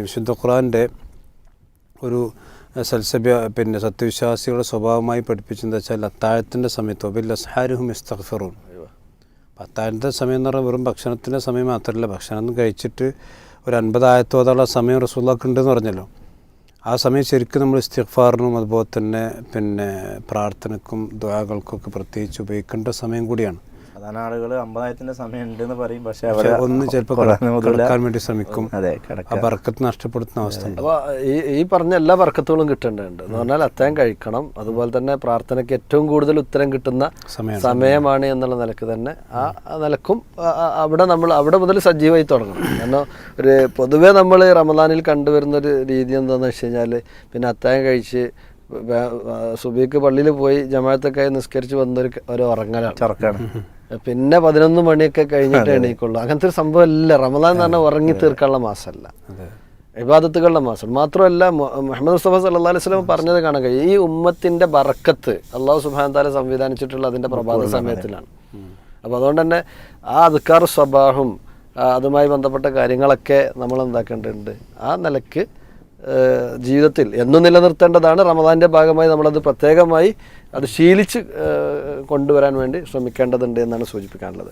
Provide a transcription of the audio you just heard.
വിശുദ്ധ ഖുർആൻ്റെ ഒരു പിന്നെ സത്യവിശ്വാസികളുടെ സ്വഭാവമായി പഠിപ്പിച്ചെന്ന് വെച്ചാൽ അത്താഴത്തിൻ്റെ സമയത്ത് ഒബിൽ അസ്ഹാരുഹും ഇസ്തഗ്ഫിറൂൻ. അത്താഴത്തിൻ്റെ സമയം എന്ന് പറഞ്ഞാൽ വെറും ഭക്ഷണത്തിൻ്റെ സമയം മാത്രമല്ല, ഭക്ഷണം കഴിച്ചിട്ട് ഒരു 50 ആയത്തോളം സമയം റസൂലുള്ളാഹിക്ക് ഉണ്ടെന്ന് പറഞ്ഞല്ലോ. ആ സമയം ശരിക്കും നമ്മൾ ഇസ്തിഗ്ഫാറിനും അതുപോലെ തന്നെ പിന്നെ പ്രാർത്ഥനയ്ക്കും ദുആകൾക്കൊക്കെ പ്രത്യേകിച്ച് ഉപയോഗിക്കേണ്ട സമയം കൂടിയാണ്. സാധാരണ ആളുകൾ 50 സമയം ഉണ്ടെന്ന് പറയും, പക്ഷേ ഒന്ന് ചിലപ്പോൾ കിടക്കാൻ വേണ്ടി ശ്രമിക്കും. ആ ബർക്കത്ത് നഷ്ടപ്പെടുത്തുന്ന അവസ്ഥ ഉണ്ട്. അപ്പോൾ ഈ പറഞ്ഞ എല്ലാ ബർക്കത്തുകളും കിട്ടേണ്ടതുണ്ട് എന്ന് പറഞ്ഞാൽ അത്താഴം കഴിക്കണം. അതുപോലെ തന്നെ പ്രാർത്ഥനയ്ക്ക് ഏറ്റവും കൂടുതൽ ഉത്തരം കിട്ടുന്ന സമയമാണ് എന്നുള്ള നിലക്ക് തന്നെ ആ നിലക്കും അവിടെ മുതൽ സജീവമായി തുടങ്ങണം. കാരണം ഒരു പൊതുവേ നമ്മൾ റമദാനിൽ കണ്ടുവരുന്നൊരു രീതി എന്താണെന്ന് വെച്ച് കഴിഞ്ഞാൽ പിന്നെ അത്താഴം കഴിച്ച് സുബഹിക്ക് പള്ളിയിൽ പോയി ജമാഅത്തൊക്കെ നിസ്കരിച്ച് ഒരു ഉറങ്ങലാണ്. പിന്നെ 11 മണിയൊക്കെ കഴിഞ്ഞിട്ട് എണീക്കുള്ളൂ. അങ്ങനത്തെ ഒരു സംഭവം അല്ല. റമദാൻ എന്ന് പറഞ്ഞാൽ ഉറങ്ങി തീർക്കാനുള്ള മാസമല്ല, ഇബാദത്തുകളുടെ മാസം. മാത്രമല്ല മുഹമ്മദ് മുസ്തഫ സല്ലല്ലാഹു അലൈഹി വസല്ലം പറഞ്ഞത് കാണുക, ഈ ഉമ്മത്തിന്റെ ബറക്കത്ത് അല്ലാഹു സുബ്ഹാനഹു വ തആല സംവിധാനിച്ചിട്ടുള്ള അതിന്റെ പ്രഭാത സമയത്തിലാണ്. അപ്പോൾ അതുകൊണ്ട് തന്നെ ആ അദ്കാർ സ്വബാഹും അതുമായി ബന്ധപ്പെട്ട കാര്യങ്ങളൊക്കെ നമ്മൾ എന്താക്കേണ്ടതുണ്ട്. ആ നിലക്ക് ജീവിതത്തിൽ എന്നും നിലനിർത്തേണ്ടതാണ്. റമദാൻ്റെ ഭാഗമായി നമ്മളത് പ്രത്യേകമായി അത് ശീലിച്ച് കൊണ്ടുവരാൻ വേണ്ടി ശ്രമിക്കേണ്ടതുണ്ട് എന്നാണ് സൂചിപ്പിക്കാനുള്ളത്.